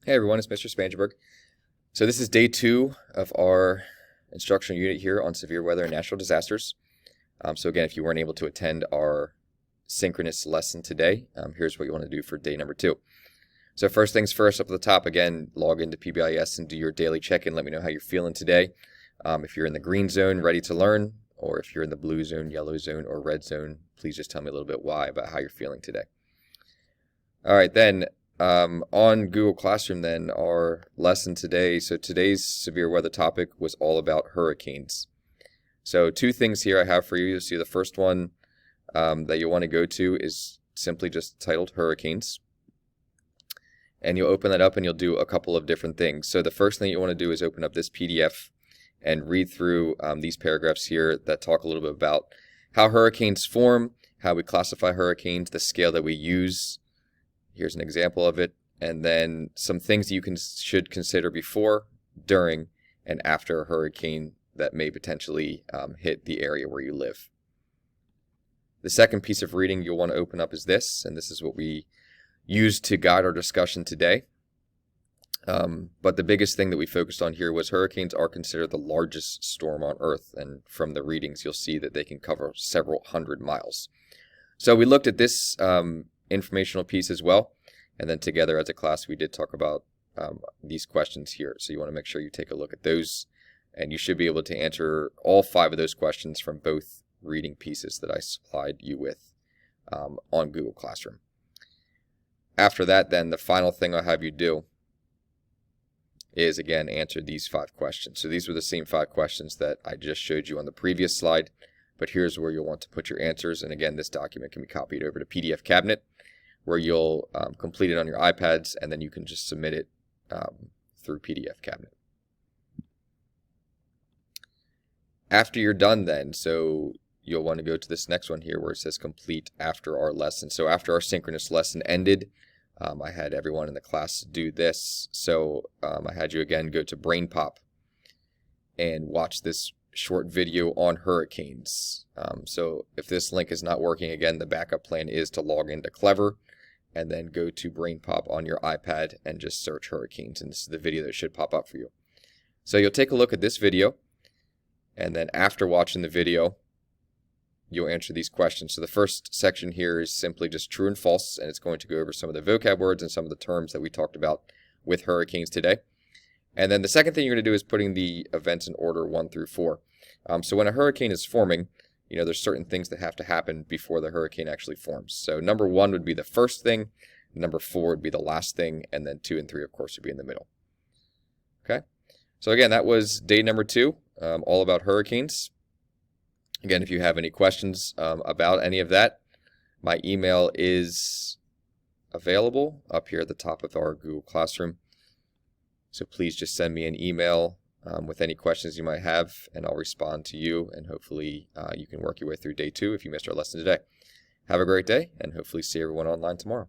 Hey everyone, it's Mr. Spangenburg. So this is day 2 of our instructional unit here on severe weather and natural disasters. So again, if you weren't able to attend our synchronous lesson today, here's what you want to do for day number 2. So first things first, up at the top, again, log into PBIS and do your daily check-in. Let me know how you're feeling today. If you're in the green zone, ready to learn, or if you're in the blue zone, yellow zone, or red zone, please just tell me a little bit why about how you're feeling today. All right, then. On Google Classroom then, our lesson today, so today's severe weather topic was all about hurricanes. So 2 things here I have for you. You'll see the first one that you want to go to is simply just titled Hurricanes. And you'll open that up and you'll do a couple of different things. So the first thing you want to do is open up this PDF and read through these paragraphs here that talk a little bit about how hurricanes form, how we classify hurricanes, the scale that we use. Here's an example of it, and then some things you should consider before, during, and after a hurricane that may potentially hit the area where you live. The second piece of reading you'll want to open up is this, and this is what we used to guide our discussion today. But the biggest thing that we focused on here was hurricanes are considered the largest storm on Earth, and from the readings you'll see that they can cover several hundred miles. So we looked at this informational piece as well, and then together as a class we did talk about these questions here, so you want to make sure you take a look at those, and you should be able to answer all 5 of those questions from both reading pieces that I supplied you with on Google Classroom. After that, then, the final thing I'll have you do is again answer these 5 questions. So these were the same 5 questions that I just showed you on the previous slide, but here's where you'll want to put your answers. And again, this document can be copied over to PDF Cabinet, where you'll complete it on your iPads, and then you can just submit it through PDF Cabinet. After you're done then, so you'll want to go to this next one here where it says complete after our lesson. So after our synchronous lesson ended, I had everyone in the class do this. So I had you again go to BrainPop and watch this short video on hurricanes. So if this link is not working, again, the backup plan is to log into Clever and then go to BrainPop on your iPad and just search hurricanes, and this is the video that should pop up for you. So you'll take a look at this video, and then after watching the video you'll answer these questions. So the first section here is simply just true and false, and it's going to go over some of the vocab words and some of the terms that we talked about with hurricanes today. And then the second thing you're going to do is putting the events in order 1 through 4. So when a hurricane is forming, there's certain things that have to happen before the hurricane actually forms. So number 1 would be the first thing, number 4 would be the last thing, and then 2 and 3, of course, would be in the middle. Okay? So again, that was day number 2, all about hurricanes. Again, if you have any questions about any of that, my email is available up here at the top of our Google Classroom. So please just send me an email with any questions you might have, and I'll respond to you, and hopefully you can work your way through day 2 if you missed our lesson today. Have a great day, and hopefully see everyone online tomorrow.